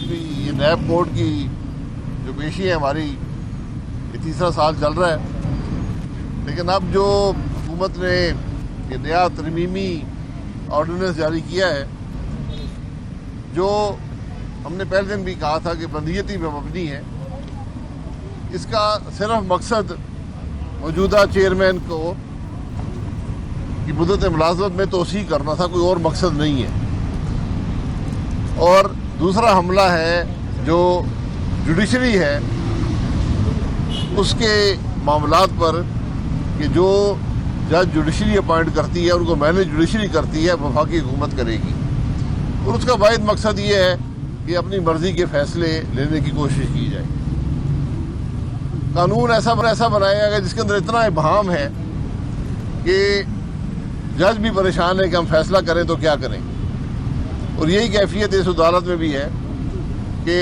بھی یہ NAB code کی جو پیشی ہے ہماری، یہ تیسرا سال چل رہا ہے، لیکن اب جو حکومت نے یہ نیا ترمیمی آرڈیننس جاری کیا ہے، جو ہم نے پہلے دن بھی کہا تھا کہ بندیتی پہ مبنی ہے، اس کا صرف مقصد موجودہ چیئرمین کو کی مدت ملازمت میں توسیع کرنا تھا، کوئی اور مقصد نہیں ہے۔ اور دوسرا حملہ ہے جو جوڈیشری ہے اس کے معاملات پر، کہ جو جج جوڈیشری اپوائنٹ کرتی ہے ان کو مینیج جوڈیشری کرتی ہے، وفاقی حکومت کرے گی، اور اس کا واحد مقصد یہ ہے کہ اپنی مرضی کے فیصلے لینے کی کوشش کی جائے۔ قانون ایسا بنایا گیا جس کے اندر اتنا ابہام ہے کہ جج بھی پریشان ہے کہ ہم فیصلہ کریں تو کیا کریں، اور یہی کیفیت اس عدالت میں بھی ہے کہ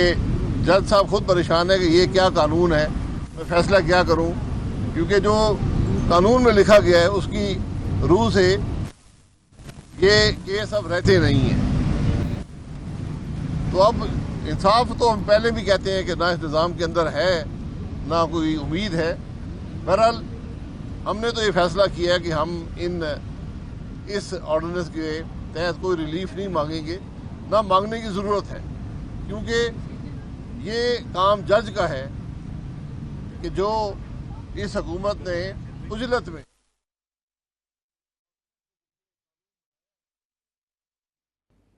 جج صاحب خود پریشان ہے کہ یہ کیا قانون ہے، میں فیصلہ کیا کروں، کیونکہ جو قانون میں لکھا گیا ہے اس کی روح سے یہ کیس اب رہتے نہیں ہیں۔ تو اب انصاف تو ہم پہلے بھی کہتے ہیں کہ نہ اس نظام کے اندر ہے نہ کوئی امید ہے۔ بہرحال ہم نے تو یہ فیصلہ کیا ہے کہ ہم اس آرڈیننس کے تحت کوئی ریلیف نہیں مانگیں گے، نہ مانگنے کی ضرورت ہے، کیونکہ یہ کام جج کا ہے کہ جو اس حکومت نے عجلت میں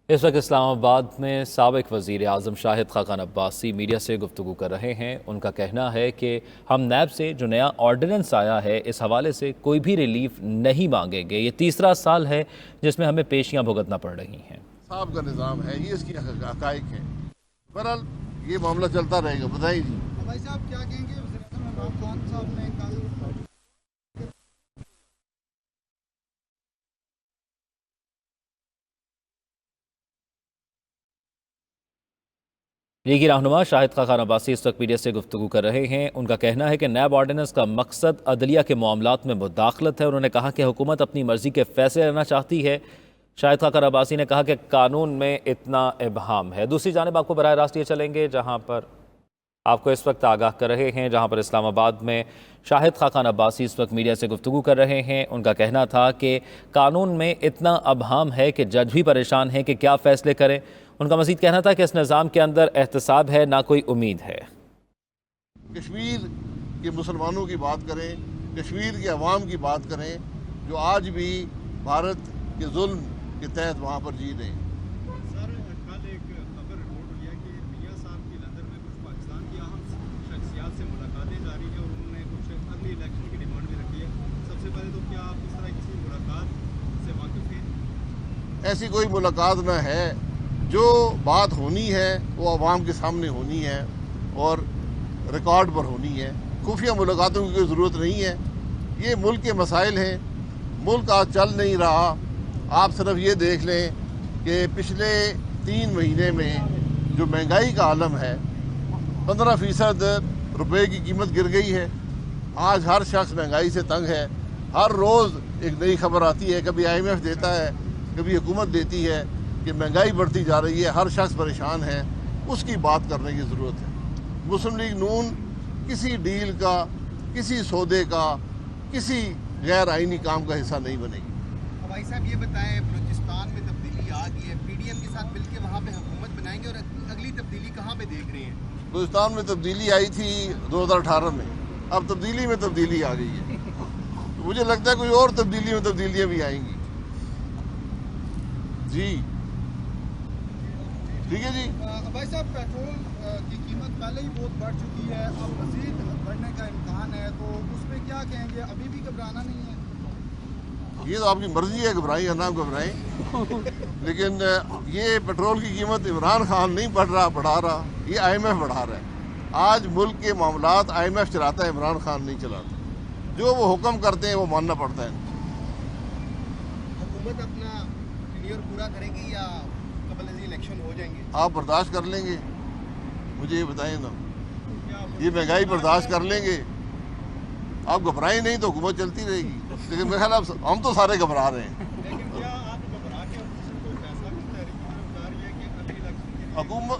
اس وقت اسلام آباد میں سابق وزیر اعظم شاہد خاقان عباسی میڈیا سے گفتگو کر رہے ہیں۔ ان کا کہنا ہے کہ ہم نیب سے جو نیا آرڈیننس آیا ہے اس حوالے سے کوئی بھی ریلیف نہیں مانگیں گے۔ یہ تیسرا سال ہے جس میں ہمیں پیشیاں بھگتنا پڑ رہی ہیں۔ صاحب کا نظام ہے، یہ اس کی حقائق ہیں۔ بہرحال یہ معاملہ چلتا رہے گا۔ بتائیے جی۔ بھائی صاحب کیا کہیں گے وزیر اعظم عمران خان صاحب نے کل لیگی رہنما شاہد خاقان عباسی اس وقت میڈیا سے گفتگو کر رہے ہیں۔ ان کا کہنا ہے کہ نیب آرڈیننس کا مقصد عدلیہ کے معاملات میں مداخلت ہے۔ انہوں نے کہا کہ حکومت اپنی مرضی کے فیصلے لینا چاہتی ہے۔ شاہد خاقان عباسی نے کہا کہ قانون میں اتنا ابہام ہے۔ دوسری جانب آپ کو براہ راست یہ چلیں گے جہاں پر آپ کو اس وقت آگاہ کر رہے ہیں، جہاں پر اسلام آباد میں شاہد خاقان عباسی اس وقت میڈیا سے گفتگو کر رہے ہیں۔ ان کا کہنا تھا کہ قانون میں اتنا ابہام ہے کہ جج بھی پریشان ہیں کہ کیا فیصلے کریں۔ ان کا مزید کہنا تھا کہ اس نظام کے اندر احتساب ہے نہ کوئی امید ہے۔ کشمیر کے مسلمانوں کی بات کریں، کشمیر کے عوام کی بات کریں جو آج بھی بھارت کے ظلم کے تحت وہاں پر جی رہے ہیں۔ سر کل ایک خبر رپورٹ ہوئی ہے کہ میاں صاحب کی لندن میں کچھ پاکستان کی اہم شخصیات سے ملاقاتیں جاری ہیں اور انہوں نے کچھ اگلی الیکشن کی ڈیمانڈ بھی رکھی ہے۔ سب سے پہلے تو کیا آپ اس طرح کسی ملاقات سے واقف ہیں؟ ایسی کوئی ملاقات نہ ہے، جو بات ہونی ہے وہ عوام کے سامنے ہونی ہے اور ریکارڈ پر ہونی ہے۔ خفیہ ملاقاتوں کی کوئی ضرورت نہیں ہے۔ یہ ملک کے مسائل ہیں، ملک آج چل نہیں رہا۔ آپ صرف یہ دیکھ لیں کہ پچھلے 3 مہینے میں جو مہنگائی کا عالم ہے، 15% روپے کی قیمت گر گئی ہے۔ آج ہر شخص مہنگائی سے تنگ ہے۔ ہر روز ایک نئی خبر آتی ہے، کبھی IMF دیتا ہے، کبھی حکومت دیتی ہے کہ مہنگائی بڑھتی جا رہی ہے، ہر شخص پریشان ہے۔ اس کی بات کرنے کی ضرورت ہے۔ مسلم لیگ نون کسی ڈیل کا، کسی سودے کا، کسی غیر آئینی کام کا حصہ نہیں بنے گی۔ بھائی صاحب یہ بتائیں، بلوچستان میں تبدیلی آ گئی ہے، PDM کے ساتھ مل کے وہاں پہ حکومت بنائیں گے اور اگلی تبدیلی کہاں پہ دیکھ رہے ہیں؟ بلوچستان میں تبدیلی آئی تھی 2018 میں، اب تبدیلی میں تبدیلی آ گئی ہے۔ مجھے لگتا ہے کوئی اور تبدیلیاں بھی آئیں گی۔ جی ٹھیک ہے جی۔ بھائی صاحب پیٹرول کی قیمت پہلے ہی بہت بڑھ چکی ہے، اب مزید بڑھنے کا امکان ہے، تو اس پہ کیا کہیں گے؟ ابھی بھی گھبرانا نہیں ہے؟ یہ تو آپ کی مرضی ہے، گھبرائیں یا نہ گھبرائیں، لیکن یہ پیٹرول کی قیمت عمران خان نہیں بڑھا رہا، یہ IMF بڑھا رہا ہے۔ آج ملک کے معاملات IMF چلاتا ہے، عمران خان نہیں چلاتا۔ جو وہ حکم کرتے ہیں وہ ماننا پڑتا ہے۔ حکومت اپنا ٹینیور پورا کرے گی یا قبل از الیکشن ہو جائیں گے؟ آپ برداشت کر لیں گے؟ مجھے یہ بتائیں نا، یہ مہنگائی برداشت کر لیں گے؟ آپ گھبرائیں نہیں تو حکومت چلتی رہے گی، لیکن میرے خیال ہم تو سارے گھبرا رہے ہیں۔ لیکن کیا آپ گھبرا کے اپوزیشن کو فیصلہ کس طریقے سے بتا رہی ہے کہ اگلی الیکشن کے لیے حکومت